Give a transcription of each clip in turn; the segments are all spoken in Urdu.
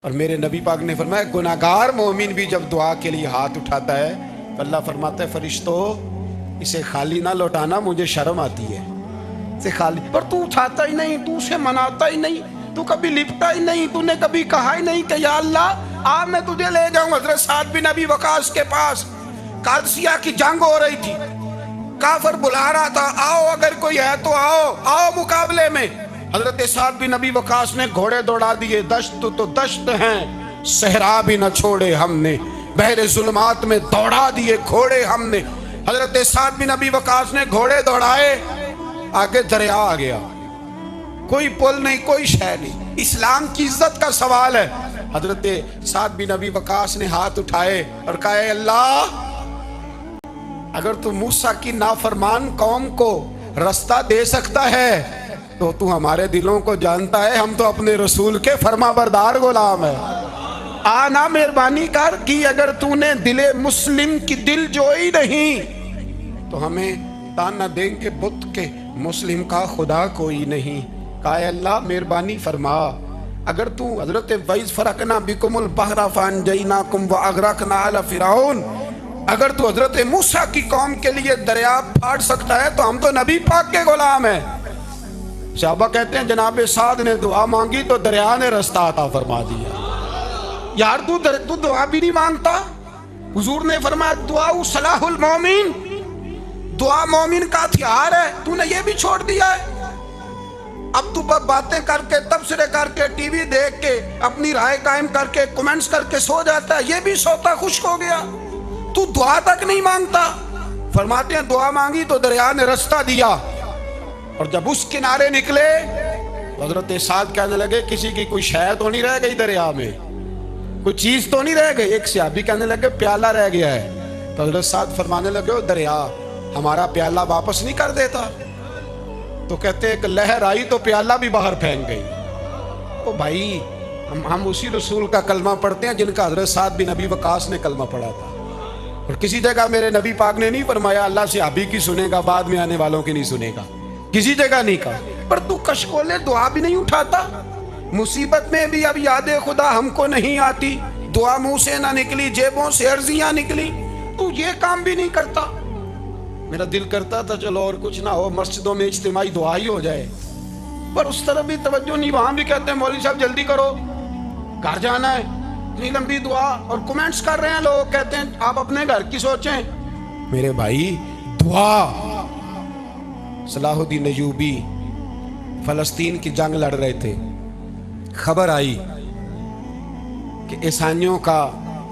اور میرے نبی پاک نے فرمایا گناہگار مومن بھی جب دعا کے لیے ہاتھ اٹھاتا ہے تو اللہ فرماتا ہے فرشتوں اسے خالی نہ لوٹانا، مجھے شرم آتی ہے اسے خالی، پر تو اٹھاتا ہی نہیں، تو اسے مناتا ہی نہیں، تو کبھی لپٹا ہی نہیں، تو نے کبھی کہا ہی نہیں کہ یا اللہ آ میں تجھے لے جاؤں حضرت سعد بن ابی وقاص کے پاس۔ قادسیہ کی جنگ ہو رہی تھی، کافر بلا رہا تھا آؤ اگر کوئی ہے تو آؤ آؤ مقابلے میں۔ حضرت سعد بن ابی وقاص نے گھوڑے دوڑا دیے، دشت تو دشت ہیں صحرا بھی نہ چھوڑے ہم نے، بحر ظلمات میں دوڑا دیے گھوڑے ہم نے۔ حضرت سعد بن ابی وقاص نے گھوڑے دوڑائے، آگے دریا آ گیا، کوئی پل نہیں کوئی شے نہیں، اسلام کی عزت کا سوال ہے۔ حضرت سعد بن ابی وقاص نے ہاتھ اٹھائے اور کہا اے اللہ اگر تو موسیٰ کی نافرمان قوم کو رستہ دے سکتا ہے تو تو ہمارے دلوں کو جانتا ہے، ہم تو اپنے رسول کے فرما بردار غلام ہیں۔ آنا مہربانی کر کی اگر تو نے دل مسلم کی دل جوئی نہیں تو ہمیں تانا دیں گے بت کے مسلم کا خدا کوئی نہیں۔ کہا اے اللہ مہربانی فرما اگر تو حضرت وَإِذْ فَرَقْنَا بِكُمُ الْبَحْرَ فَأَنْجَيْنَاكُمْ وَأَغْرَقْنَا آلَ فِرْعَوْنَ، اگر تو حضرت موسیٰ کی قوم کے لیے دریا پھاڑ سکتا ہے تو ہم تو نبی پاک کے غلام ہیں۔ صحابہ کہتے ہیں جناب سعد نے دعا مانگی تو دریا نے رستہ عطا فرما دیا۔ یار تو دعا بھی نہیں مانگتا؟ حضور نے فرمایا دعا صلاح المومن، دعا مومن کا ہتھیار ہے، تو نے یہ بھی چھوڑ دیا ہے۔ اب تو باتیں کر کے تبصرے کر کے ٹی وی دیکھ کے اپنی رائے قائم کر کے کمنٹس کر کے سو جاتا ہے، یہ بھی سوتا خشک ہو گیا، تو دعا تک نہیں مانگتا۔ فرماتے ہیں دعا مانگی تو دریا نے رستہ دیا، اور جب اس کنارے نکلے حضرت سعد کہنے لگے کسی کی کوئی شے تو نہیں رہ گئی دریا میں، کوئی چیز تو نہیں رہ گئی۔ ایک صحابی کہنے لگے پیالہ رہ گیا ہے، تو حضرت سعد فرمانے لگے دریا ہمارا پیالہ واپس نہیں کر دیتا؟ تو کہتے ہیں کہ لہر آئی تو پیالہ بھی باہر پھینک گئی۔ او بھائی ہم اسی رسول کا کلمہ پڑھتے ہیں جن کا حضرت سعد بن ابی وقاص نے کلمہ پڑھا تھا، اور کسی جگہ میرے نبی پاک نے نہیں فرمایا اللہ صحابی کی سنے گا بعد میں آنے والوں کی نہیں سنے گا، کسی جگہ نہیں کہا۔ پر تو کشکولے دعا بھی نہیں اٹھاتا، مصیبت میں بھی اب یاد خدا ہم کو نہیں آتی، دعا منہ سے نہ نکلی جیبوں سے عرضیاں نکلی، تو یہ کام بھی نہیں کرتا۔ میرا دل کرتا تھا چلو اور کچھ نہ ہو مسجدوں میں اجتماعی دعا ہی ہو جائے، پر اس طرف بھی توجہ نہیں، وہاں بھی کہتے ہیں مولوی صاحب جلدی کرو گھر جانا ہے، اتنی لمبی دعا، اور کمنٹس کر رہے ہیں لوگ کہتے ہیں آپ اپنے گھر کی سوچیں۔ میرے بھائی دعا، صلاح الدین ایوبی فلسطین کی جنگ لڑ رہے تھے، خبر آئی کہ عیسائیوں کا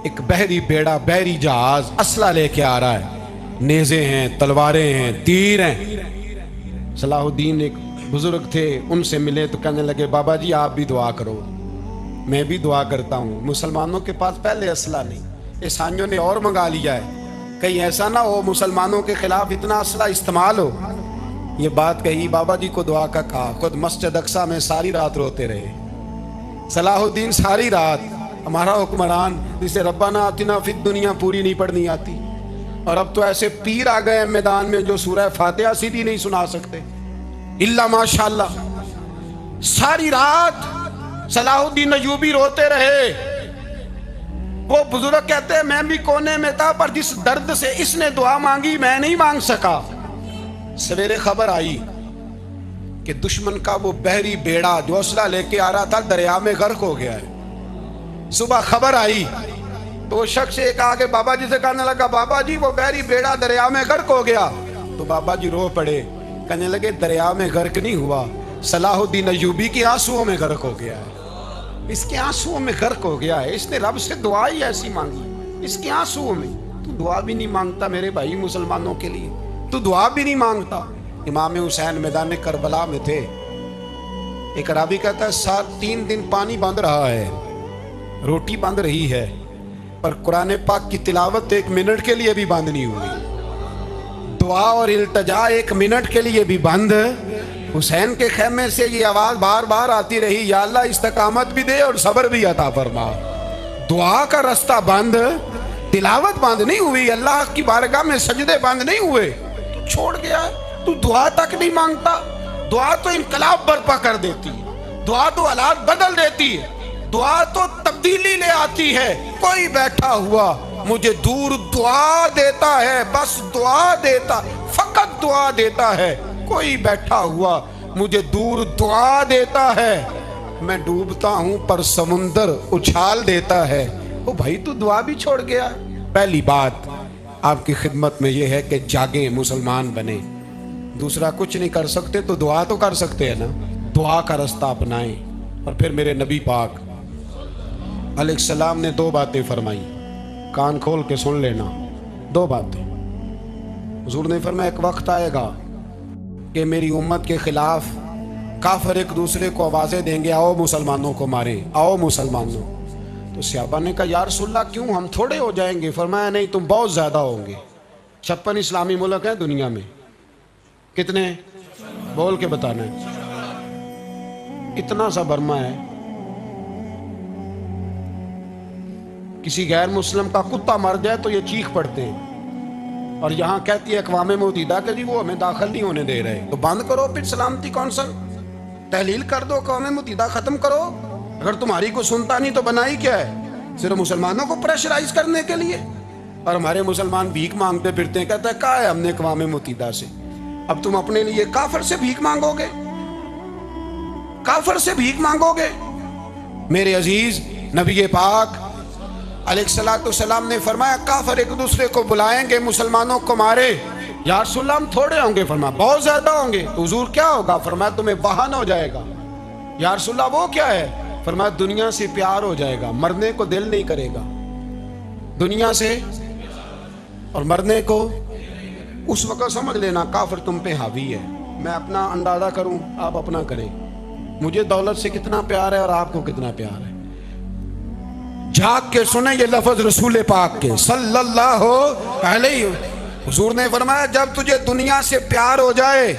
ایک بحری بیڑا بحری جہاز اسلحہ لے کے آ رہا ہے، نیزے ہیں تلواریں ہیں تیر ہیں۔ صلاح الدین ایک بزرگ تھے، ان سے ملے تو کہنے لگے بابا جی آپ بھی دعا کرو، میں بھی دعا کرتا ہوں۔ مسلمانوں کے پاس پہلے اسلحہ نہیں، عیسائیوں نے اور منگا لیا ہے، کہیں ایسا نہ ہو مسلمانوں کے خلاف اتنا اسلحہ استعمال ہو۔ یہ بات کہی، بابا جی کو دعا کا کہا، خود مسجد اقصیٰ میں ساری رات روتے رہے۔ صلاح الدین ساری رات، ہمارا حکمران جسے ربنا آتنا فی الدنیا پوری نہیں پڑھنی آتی، اور اب تو ایسے پیر آ گئے میدان میں جو سورہ فاتحہ سیدھی نہیں سنا سکتے الا ماشاءاللہ۔ ساری رات صلاح الدین ایوبی روتے رہے۔ وہ بزرگ کہتے ہیں میں بھی کونے میں تھا، پر جس درد سے اس نے دعا مانگی میں نہیں مانگ سکا۔ سویرے خبر آئی کہ دشمن کا وہ بحری بیڑا جو اسلحہ لے کے آ رہا تھا دریا میں غرق ہو گیا ہے۔ صبح خبر آئی تو وہ شخص ایک آگے بابا جی سے کہنے لگا بابا جی وہ بحری بیڑا دریا میں غرق ہو گیا، تو بابا جی رو پڑے، کہنے لگے دریا میں غرق نہیں ہوا، صلاح الدین ایوبی کے آنسوؤں میں غرق ہو گیا ہے، اس کے آنسوؤں میں غرق ہو گیا ہے، اس نے رب سے دعا ہی ایسی مانگی اس کے آنسوؤں میں۔ تو دعا بھی نہیں مانگتا میرے بھائی مسلمانوں کے لیے، تو دعا بھی نہیں مانگتا۔ امام حسین میدان کربلا میں تھے، ایک راوی کہتا ہے 3 دن پانی بند رہا ہے، روٹی بند رہی ہے، پر قرآن پاک کی تلاوت 1 منٹ کے لیے بھی بند نہیں ہوئی، دعا اور التجا 1 منٹ کے لیے بھی بند۔ حسین کے خیمے سے یہ آواز بار بار آتی رہی یا اللہ استقامت بھی دے اور صبر بھی عطا فرما۔ دعا کا رستہ بند، تلاوت بند نہیں ہوئی، اللہ کی بارگاہ میں سجدے بند نہیں ہوئے، تو چھوڑ گیا، تو دعا تک نہیں مانگتا۔ دعا تو انقلاب برپا کر دیتی ہے، دعا تو حالات بدل دیتی ہے۔ دعا تو تبدیلی لے آتی ہے. کوئی بیٹھا ہوا مجھے دور دعا دیتا ہے, بس دعا دیتا, فقط دعا دیتا ہے. کوئی بیٹھا ہوا مجھے دور دعا دیتا ہے. میں ڈوبتا ہوں پر سمندر اچھال دیتا ہے. او بھائی تو دعا بھی چھوڑ گیا. پہلی بات آپ کی خدمت میں یہ ہے کہ جاگیں, مسلمان بنیں. دوسرا کچھ نہیں کر سکتے تو دعا تو کر سکتے ہیں نا. دعا کا رستہ اپنائیں. اور پھر میرے نبی پاک علیہ السلام نے 2 باتیں فرمائی, کان کھول کے سن لینا. 2 باتیں. حضور نے فرمایا ایک وقت آئے گا کہ میری امت کے خلاف کافر ایک دوسرے کو آوازیں دیں گے, آؤ مسلمانوں کو ماریں, آؤ مسلمانوں. تو صحابہ نے کہا یا رسول اللہ کیوں, ہم تھوڑے ہو جائیں گے. فرمایا نہیں, تم بہت زیادہ ہوں گے. 56 اسلامی ملک ہیں دنیا میں. کتنے بول کے بتانا ہے. اتنا سا برما ہے, کسی غیر مسلم کا کتا مر جائے تو یہ چیخ پڑتے ہیں. اور یہاں کہتی ہے اقوام متحدہ کہ جی وہ ہمیں داخل نہیں ہونے دے رہے. تو بند کرو پھر سلامتی کونسل, تحلیل کر دو, اقوام متحدہ ختم کرو. اگر تمہاری کو سنتا نہیں تو بنائی کیا ہے, صرف مسلمانوں کو پریشرائز کرنے کے لیے. اور ہمارے مسلمان بھیک مانگتے پھرتے ہیں, کہتا ہے کہا ہے ہم نے اقوام متحدہ سے. اب تم اپنے لیے کافر سے بھیک مانگو گے, کافر سے بھیک مانگو گے. میرے عزیز نبی پاک علیہ الصلوۃ والسلام نے فرمایا کافر ایک دوسرے کو بلائیں گے مسلمانوں کو مارے. یا رسول اللہ ہم تھوڑے ہوں گے. فرمایا بہت زیادہ ہوں گے. تو حضور کیا ہوگا؟ فرمایا تمہیں واہن ہو جائے گا. یا رسول اللہ وہ کیا ہے؟ فرمایا دنیا سے پیار ہو جائے گا, مرنے کو دل نہیں کرے گا. دنیا سے اور مرنے کو. اس وقت سمجھ لینا کافر تم پہ حاوی ہے. میں اپنا اندازہ کروں, آپ اپنا کریں. مجھے دولت سے کتنا پیار ہے اور آپ کو کتنا پیار ہے. جھاگ کے سنیں یہ لفظ رسول پاک کے صلی اللہ علیہ. حضور نے فرمایا جب تجھے دنیا سے پیار ہو جائے,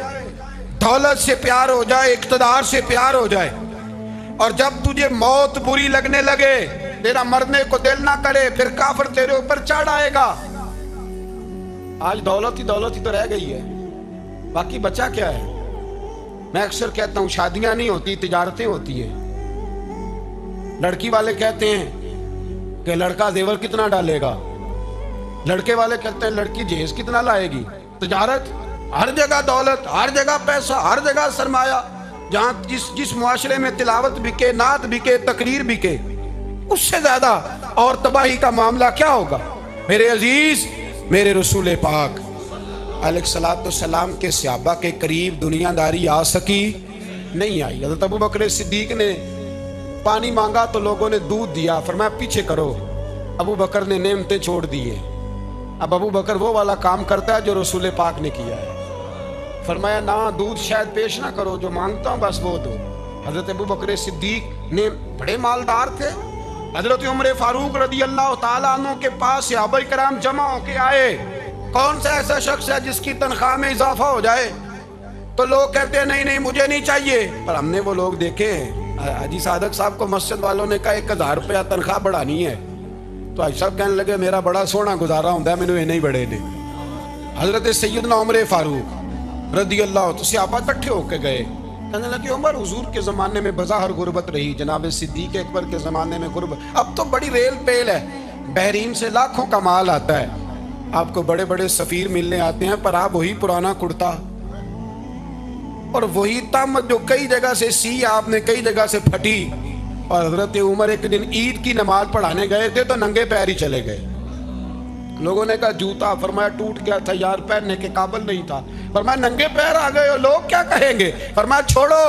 دولت سے پیار ہو جائے, اقتدار سے پیار ہو جائے, اور جب تجھے موت بری لگنے لگے, تیرا مرنے کو دل نہ کرے, پھر کافر تیرے اوپر چڑھ آئے گا. آج دولت ہی تو رہ گئی ہے, باقی بچا کیا ہے؟ میں اکثر کہتا ہوں شادیاں نہیں ہوتی, تجارتیں ہوتی ہیں. لڑکی والے کہتے ہیں کہ لڑکا زیور کتنا ڈالے گا, لڑکے والے کہتے ہیں لڑکی جہیز کتنا لائے گی. تجارت, ہر جگہ دولت, ہر جگہ پیسہ, ہر جگہ سرمایہ. جہاں جس معاشرے میں تلاوت بکے, نعت بکے, تقریر بکے, اس سے زیادہ اور تباہی کا معاملہ کیا ہوگا؟ میرے عزیز میرے رسول پاک علیہ الصلوۃ والسلام کے صحابہ کے قریب دنیا داری آ سکی نہیں آئی. حضرت ابو بکر صدیق نے پانی مانگا تو لوگوں نے دودھ دیا. فرمایا پیچھے کرو. ابو بکر نے نعمتیں چھوڑ دی ہیں. اب ابو بکر وہ والا کام کرتا ہے جو رسول پاک نے کیا ہے. فرمایا نہ دودھ شاید پیش نہ کرو, جو مانگتا ہوں بس وہ دو. حضرت ابو بکر صدیق نے بڑے مالدار تھے. حضرت عمر فاروق رضی اللہ تعالیٰ عنہ کے پاس صحابہ کرام جمع ہو کے آئے. کون سا ایسا شخص ہے جس کی تنخواہ میں اضافہ ہو جائے؟ تو لوگ کہتے ہیں نہیں مجھے نہیں چاہیے. پر ہم نے وہ لوگ دیکھے ہیں. حاجی صادق صاحب کو مسجد والوں نے کہا 1000 روپیہ تنخواہ بڑھانی ہے, تو حاجی صاحب کہنے لگے میرا بڑا سونا گزارا ہوتا ہے, میں نے نہیں بڑھے نے. حضرت سیدنا عمر فاروق رضی اللہ تو صحابہ اکٹھے ہو کے گئے. کہنے لگے عمر حضور کے زمانے میں بظاہر غربت رہی, جناب صدیق اکبر کے زمانے میں غربت, اب تو بڑی ریل پیل ہے, بحرین سے لاکھوں کا مال آتا ہے, آپ کو بڑے بڑے سفیر ملنے آتے ہیں, پر آپ وہی پرانا کرتا اور وہی تم جو کئی جگہ سے سی آپ نے کئی جگہ سے پھٹی. اور حضرت عمر ایک دن عید کی نماز پڑھانے گئے تھے تو ننگے پیر ہی چلے گئے. لوگوں نے کہا جوتا, فرمایا ٹوٹ گیا تھا یار, پہننے کے قابل نہیں تھا. فرمایا ننگے پیر آ گئے ہو, لوگ کیا کہیں گے؟ فرمایا چھوڑو,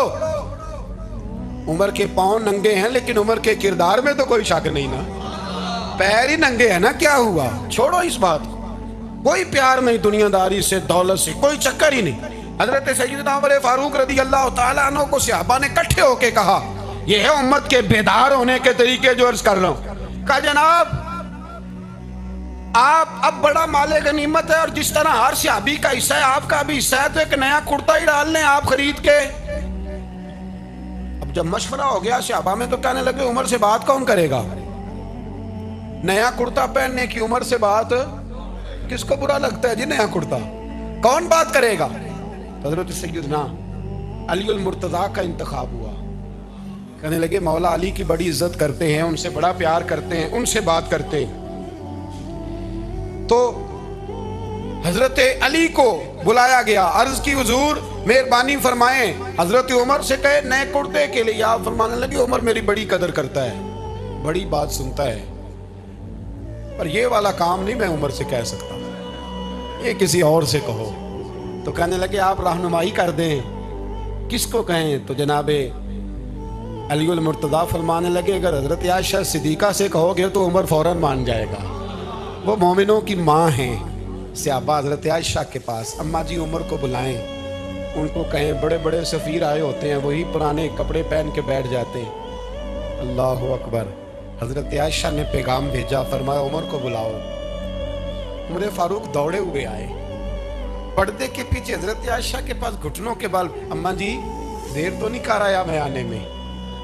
عمر کے پاؤں ننگے ہیں لیکن عمر کے کردار میں تو کوئی شک نہیں نا, پیر ہی ننگے ہیں نا, کیا ہوا؟ چھوڑو اس بات کو. کوئی پیار نہیں دنیا داری سے, دولت سے, کوئی چکر ہی نہیں. حضرت سیدنا عمر فاروق رضی اللہ تعالیٰ عنہ کو صحابہ نے اکٹھے ہو کے کہا, یہ ہے امت کے بیدار ہونے کے طریقے جو عرض کر رہا ہوں. کہا جناب آپ اب بڑا مال غنیمت ہے, اور جس طرح ہر صحابی کا حصہ ہے آپ کا بھی حصہ ہے, تو ایک نیا کرتا ہی ڈال لیں آپ خرید کے. اب جب مشورہ ہو گیا صحابہ میں تو کہنے لگے عمر سے بات کون کرے گا؟ نیا کرتا پہننے کی عمر سے بات کس کو برا لگتا ہے جی؟ نیا کرتا کون بات کرے گا؟ حضرت سیدنا علی المرتضیٰ کا انتخاب ہوا کہنے لگے مولا علی کی بڑی عزت کرتے ہیں، ان سے بڑا پیار کرتے ہیں، ان سے بات کرتے ہیں۔ تو حضرت علی کو بلایا گیا، عرض کی حضور مہربانی فرمائیں، حضرت عمر سے کہے نئے کرتے کے لیے۔ آپ فرمانے لگے عمر میری بڑی قدر کرتا ہے، بڑی بات سنتا ہے، پر یہ والا کام نہیں میں عمر سے کہہ سکتا، یہ کسی اور سے کہو۔ تو کہنے لگے آپ رہنمائی کر دیں، کس کو کہیں؟ تو جناب علی المرتضیٰ فرمانے لگے اگر حضرت عائشہ صدیقہ سے کہو گے تو عمر فوراً مان جائے گا، وہ مومنوں کی ماں ہیں۔ صحابہ حضرت عائشہ کے پاس، اماں جی عمر کو بلائیں، ان کو کہیں بڑے بڑے سفیر آئے ہوتے ہیں، وہی پرانے کپڑے پہن کے بیٹھ جاتے ہیں۔ اللہ اکبر۔ حضرت عائشہ نے پیغام بھیجا، فرمایا عمر کو بلاؤ۔ عمر فاروق دوڑے ہوئے آئے، پردے کے پیچھے حضرت عائشہ کے پاس گھٹنوں کے بال، اماں جی دیر تو نہیں کر آیا میں آنے میں؟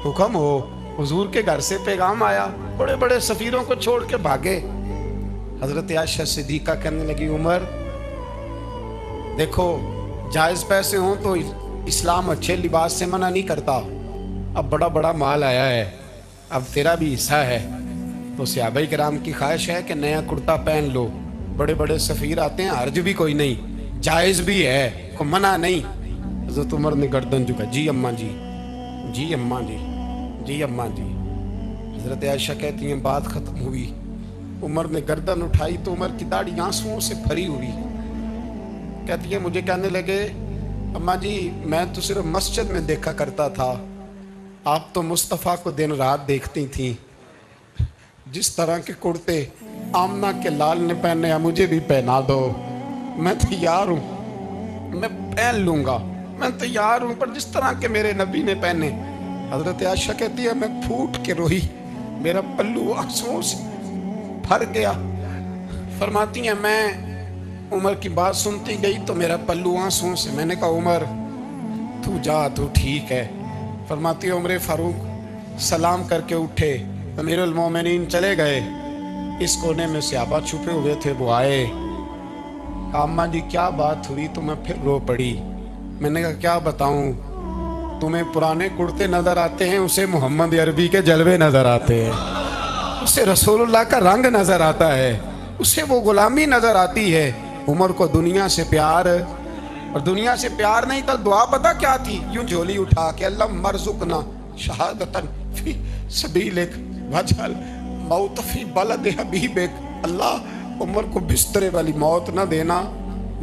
حکم ہو، حضور کے گھر سے پیغام آیا، بڑے بڑے سفیروں کو چھوڑ کے بھاگے۔ حضرت عائشہ صدیقہ کہنے لگی عمر دیکھو جائز پیسے ہوں تو اسلام اچھے لباس سے منع نہیں کرتا، اب بڑا بڑا مال آیا ہے، اب تیرا بھی حصہ ہے، تو صحابہ کرام کی خواہش ہے کہ نیا کرتا پہن لو، بڑے بڑے سفیر آتے ہیں، حرج بھی کوئی نہیں، جائز بھی ہے، کوئی منع نہیں۔ حضرت عمر نے گردن جھکا، جی اماں جی، جی اماں جی، جی اماں جی۔ حضرت عائشہ کہتی ہیں بات ختم ہوئی، عمر نے گردن اٹھائی تو عمر کی داڑھی آنسوؤں سے بھری ہوئی، کہتی ہے مجھے کہنے لگے اماں جی میں تو صرف مسجد میں دیکھا کرتا تھا، آپ تو مصطفیٰ کو دن رات دیکھتی تھیں، جس طرح کے کرتے آمنہ کے لال نے پہنے ہیں مجھے بھی پہنا دو، میں تیار ہوں، میں پہن لوں گا، میں تیار ہوں، پر جس طرح کے میرے نبی نے پہنے۔ حضرت عائشہ کہتی ہے میں پھوٹ کے روئی، میرا پلو آنسوؤں سے بھر گیا۔ فرماتی ہیں میں عمر کی بات سنتی گئی تو میرا پلو آنسوؤں سے، میں نے کہا عمر تو جا، تو ٹھیک ہے۔ فرماتی ہے عمر فاروق سلام کر کے اٹھے، امیر المومنین چلے گئے، اس کونے میں صحابہ چھپے ہوئے تھے، وہ آئے، کہا اماں جی کیا بات ہوئی؟ تو میں پھر رو پڑی۔ میں نے کہا کیا بتاؤں، تمہیں پرانے کرتے نظر آتے ہیں، اسے محمد عربی کے جلوے نظر آتے ہیں، اسے رسول اللہ کا رنگ نظر آتا ہے، اسے وہ غلامی نظر آتی ہے۔ عمر کو دنیا سے پیار، اور دنیا سے پیار نہیں تو دعا پتہ کیا تھی؟ یوں جھولی اٹھا کے اللہ مرزقنا شہادتن فی سبیلک وجعل موت فی بلد حبیبک، اللہ عمر کو بسترے والی موت نہ دینا،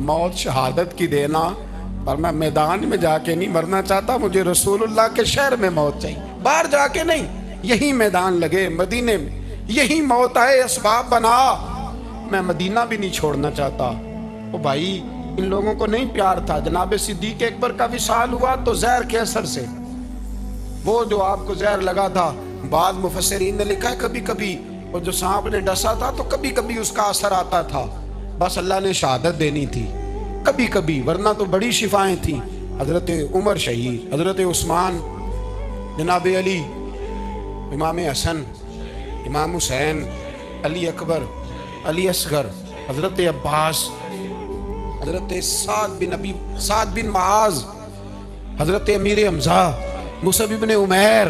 موت شہادت کی دینا، اور میں میدان میں جا کے نہیں مرنا چاہتا، مجھے رسول اللہ کے شہر میں موت چاہیے، باہر جا کے نہیں، یہی میدان لگے مدینے میں، یہی موت آئے، اسباب بنا، میں مدینہ بھی نہیں چھوڑنا چاہتا۔ او بھائی ان لوگوں کو نہیں پیار تھا۔ جناب صدیق اکبر کا وصال ہوا تو زہر کے اثر سے، وہ جو آپ کو زہر لگا تھا، بعض مفسرین نے لکھا ہے کبھی کبھی وہ جو سانپ نے ڈسا تھا تو کبھی کبھی اس کا اثر آتا تھا، بس اللہ نے شہادت دینی تھی کبھی کبھی، ورنہ تو بڑی شفائیں تھیں۔ حضرت عمر شہید، حضرت عثمان، جناب علی، امام حسن، امام حسین، علی اکبر، علی اصغر، حضرت عباس، حضرت سعد بن معاذ، حضرت امیر حمزہ، مصعب بن عمیر۔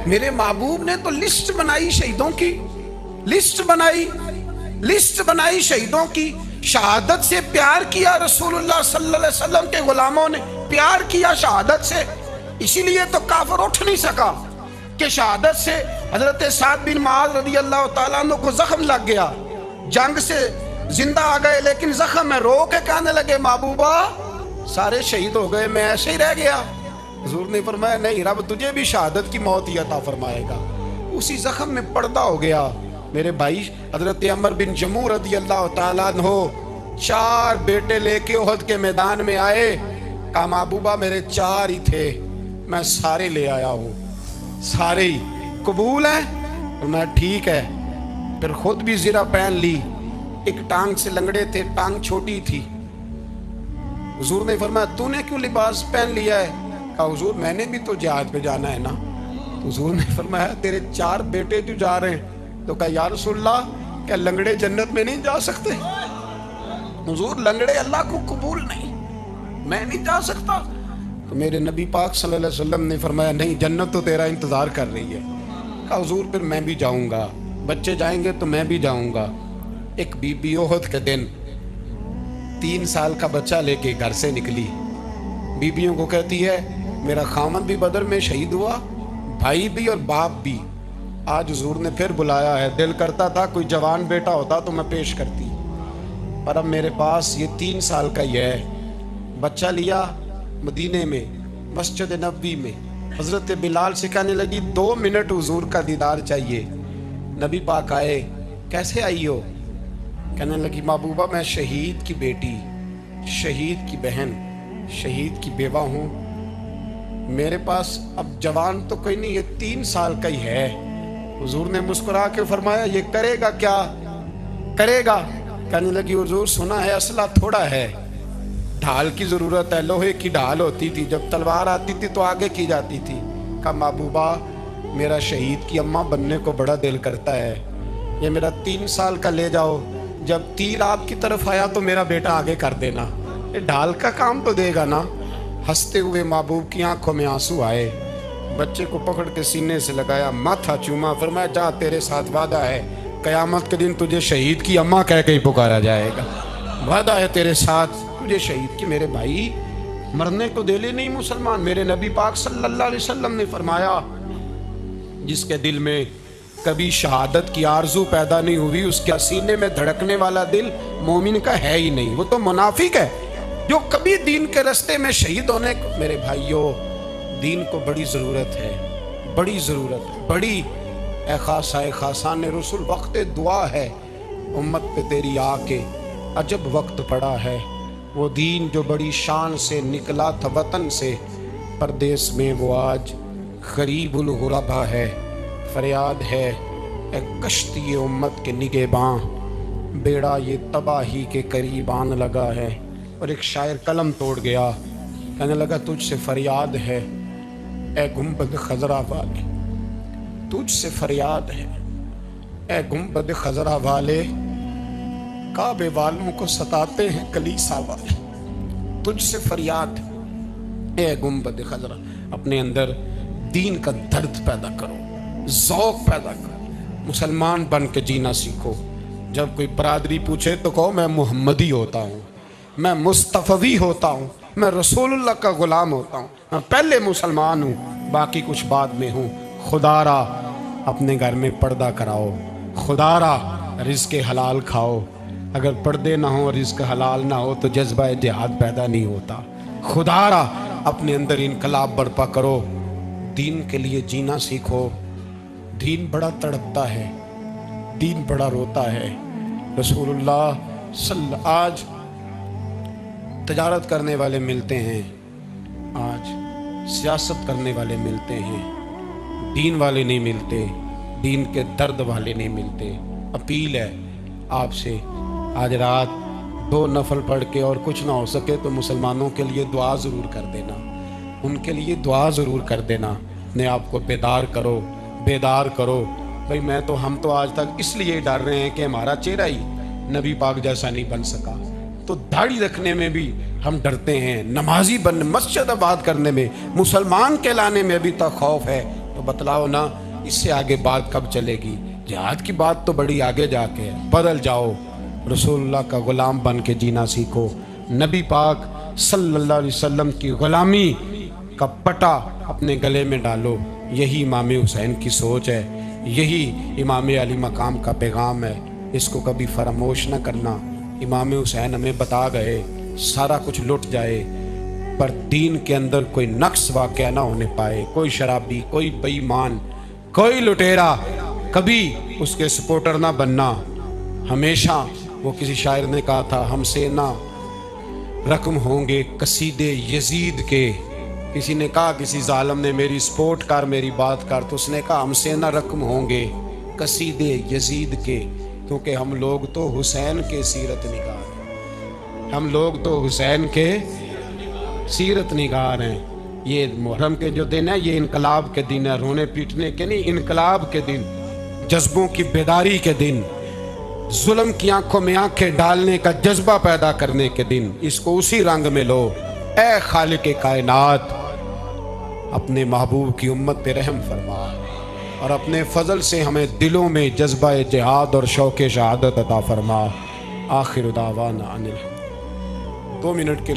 میرے محبوب نے تو لسٹ بنائی شہیدوں کی، لسٹ بنائی شہیدوں کی، شہادت سے پیار کیا رسول اللہ صلی اللہ علیہ وسلم کے غلاموں نے، پیار کیا شہادت سے، اسی لیے تو کافر اٹھ نہیں سکا کہ شہادت سے حضرت سعد بن معاذ رضی اللہ تعالیٰ عنہ کو زخم لگ گیا، جنگ سے زندہ آ گئے لیکن زخم میں رو کے کہنے لگے محبوبہ سارے شہید ہو گئے، میں ایسے ہی رہ گیا۔ حضور نے فرمایا نہیں، رب تجھے بھی شہادت کی موت ہی عطا فرمائے گا۔ اسی زخم میں پردہ ہو گیا۔ میرے بھائی حضرت عمر بن جموح رضی اللہ تعالیٰ عنہ 4 بیٹے لے کے احد کے میدان میں آئے، کہا محبوبہ میرے 4 ہی تھے، میں سارے لے آیا ہوں، سارے ہی قبول ہیں؟ میں ٹھیک ہے، پھر خود بھی زرہ پہن لی، ایک ٹانگ سے لنگڑے تھے، ٹانگ چھوٹی تھی۔ حضور نے فرمایا تو نے کیوں لباس پہن لیا ہے؟ کہا حضور میں نے بھی تو جہاد پہ جانا ہے نا۔ حضور نے فرمایا تیرے 4 بیٹے جو جا رہے ہیں، تو کہا یا رسول اللہ کیا لنگڑے جنت میں نہیں جا سکتے؟ حضور لنگڑے اللہ کو قبول نہیں، میں نہیں جا سکتا۔ تو میرے نبی پاک صلی اللہ علیہ وسلم نے فرمایا نہیں، جنت تو تیرا انتظار کر رہی ہے۔ کہا حضور پھر میں بھی جاؤں گا، بچے جائیں گے تو میں بھی جاؤں گا۔ ایک بی بی احد کے دن 3 سال کا بچہ لے کے گھر سے نکلی، بیویوں کو کہتی ہے میرا خامد بھی بدر میں شہید ہوا، بھائی بھی اور باپ بھی، آج حضور نے پھر بلایا ہے، دل کرتا تھا کوئی جوان بیٹا ہوتا تو میں پیش کرتی، پر اب میرے پاس یہ 3 سال کا ہی ہے۔ بچہ لیا مدینے میں مسجد نبوی میں، حضرت بلال سے کہنے لگی 2 منٹ حضور کا دیدار چاہیے۔ نبی پاک آئے، کیسے آئی ہو؟ کہنے لگی محبوبہ میں شہید کی بیٹی، شہید کی بہن، شہید کی بیوہ ہوں، میرے پاس اب جوان تو کوئی نہیں، یہ 3 سال کا ہی ہے۔ حضور نے مسکرا کے فرمایا یہ کرے گا کیا کرے گا؟ کہنے لگی حضور سنا ہے اسلحہ تھوڑا ہے، ڈھال کی ضرورت ہے، لوہے کی ڈھال ہوتی تھی، جب تلوار آتی تھی تو آگے کی جاتی تھی۔ کہا محبوبہ میرا شہید کی اماں بننے کو بڑا دل کرتا ہے، یہ میرا 3 سال کا لے جاؤ، جب تیر آپ کی طرف آیا تو میرا بیٹا آگے کر دینا، یہ ڈھال کا کام تو دے گا نا۔ ہنستے ہوئے محبوب کی آنکھوں میں آنسو آئے، بچے کو پکڑ کے سینے سے لگایا، ماتھا چوما، فرمایا جا تیرے ساتھ وعدہ ہے قیامت کے دن تجھے شہید کی اماں کہہ کے ہی پکارا جائے گا، وعدہ ہے تیرے ساتھ تجھے شہید کی۔ میرے بھائی مرنے کو دے لے نہیں مسلمان، میرے نبی پاک صلی اللہ علیہ وسلم نے فرمایا جس کے دل میں کبھی شہادت کی آرزو پیدا نہیں ہوئی، اس کے سینے میں دھڑکنے والا دل مومن کا ہے ہی نہیں، وہ تو منافق ہے۔ جو کبھی دین کے رستے میں شہید ہونے کو، میرے بھائیوں دین کو بڑی ضرورت ہے، بڑی ضرورت ہے، بڑی۔ اے خاصائے خاصان رسول وقت دعا ہے، امت پہ تیری آ کے عجب وقت پڑا ہے۔ وہ دین جو بڑی شان سے نکلا تھا وطن سے، پردیس میں وہ آج غریب الغربا ہے۔ فریاد ہے اے کشتی امت کے نگہباں، بیڑا یہ تباہی کے قریب آن لگا ہے۔ اور ایک شاعر قلم توڑ گیا، کہنے لگا تجھ سے فریاد ہے اے گنبد خضرا والے، تجھ سے فریاد ہے اے گنبد خضرا والے، کعبے والوں کو ستاتے ہیں کلیسا والے، تجھ سے فریاد اے گنبد خضرا۔ اپنے اندر دین کا درد پیدا کرو، ذوق پیدا کرو، مسلمان بن کے جینا سیکھو۔ جب کوئی برادری پوچھے تو کہو میں محمدی ہوتا ہوں، میں مصطفی ہوتا ہوں، میں رسول اللہ کا غلام ہوتا ہوں، میں پہلے مسلمان ہوں، باقی کچھ بعد میں ہوں۔ خدا را اپنے گھر میں پردہ کراؤ، خدا را رزق حلال کھاؤ، اگر پردے نہ ہوں اور رزق حلال نہ ہو تو جذبہ جہاد پیدا نہیں ہوتا۔ خدا را اپنے اندر انقلاب برپا کرو، دین کے لیے جینا سیکھو۔ دین بڑا تڑپتا ہے، دین بڑا روتا ہے۔ رسول اللہ آج تجارت کرنے والے ملتے ہیں، آج سیاست کرنے والے ملتے ہیں، دین والے نہیں ملتے، دین کے درد والے نہیں ملتے۔ اپیل ہے آپ سے، آج رات 2 نفل پڑھ کے اور کچھ نہ ہو سکے تو مسلمانوں کے لیے دعا ضرور کر دینا، ان کے لیے دعا ضرور کر دینا، اپنے آپ کو بیدار کرو۔ بھئی ہم تو آج تک اس لیے ڈر رہے ہیں کہ ہمارا چہرہ ہی نبی پاک جیسا نہیں بن سکا، تو داڑھی رکھنے میں بھی ہم ڈرتے ہیں، نمازی مسجد آباد کرنے میں، مسلمان کہلانے میں ابھی تک خوف ہے۔ تو بتلاؤ نا اس سے آگے بات کب چلے گی؟ جہاد کی بات تو بڑی آگے جا کے ہے۔ بدل جاؤ، رسول اللہ کا غلام بن کے جینا سیکھو، نبی پاک صلی اللہ علیہ وسلم کی غلامی کا پٹا اپنے گلے میں ڈالو۔ یہی امام حسین کی سوچ ہے، یہی امام علی مقام کا پیغام ہے، اس کو کبھی فراموش نہ کرنا۔ امام حسین ہمیں بتا گئے سارا کچھ لٹ جائے پر دین کے اندر کوئی نقص واقع نہ ہونے پائے، کوئی شرابی، کوئی بے ایمان، کوئی لٹیرا کبھی اس کے سپورٹر نہ بننا۔ ہمیشہ وہ کسی شاعر نے کہا تھا ہم سے نہ رقم ہوں گے قصیدے یزید کے، کسی نے کہا کسی ظالم نے میری سپورٹ کر، میری بات کر، تو اس نے کہا ہم سے نہ رقم ہوں گے قصیدے یزید کے، کیونکہ ہم لوگ تو حسین کے سیرت نگار ہیں، ہم لوگ تو حسین کے سیرت نگار ہیں۔ یہ محرم کے جو دن ہے یہ انقلاب کے دن ہے، رونے پیٹنے کے نہیں، انقلاب کے دن، جذبوں کی بیداری کے دن، ظلم کی آنکھوں میں آنکھیں ڈالنے کا جذبہ پیدا کرنے کے دن۔ اس کو اسی رنگ میں لو۔ اے خالق کائنات، اپنے محبوب کی امت پہ رحم فرما، اور اپنے فضل سے ہمیں دلوں میں جذبہ جہاد اور شوق شہادت عطا فرما۔ آخر دعوانا ان الحمد۔ 2 منٹ کے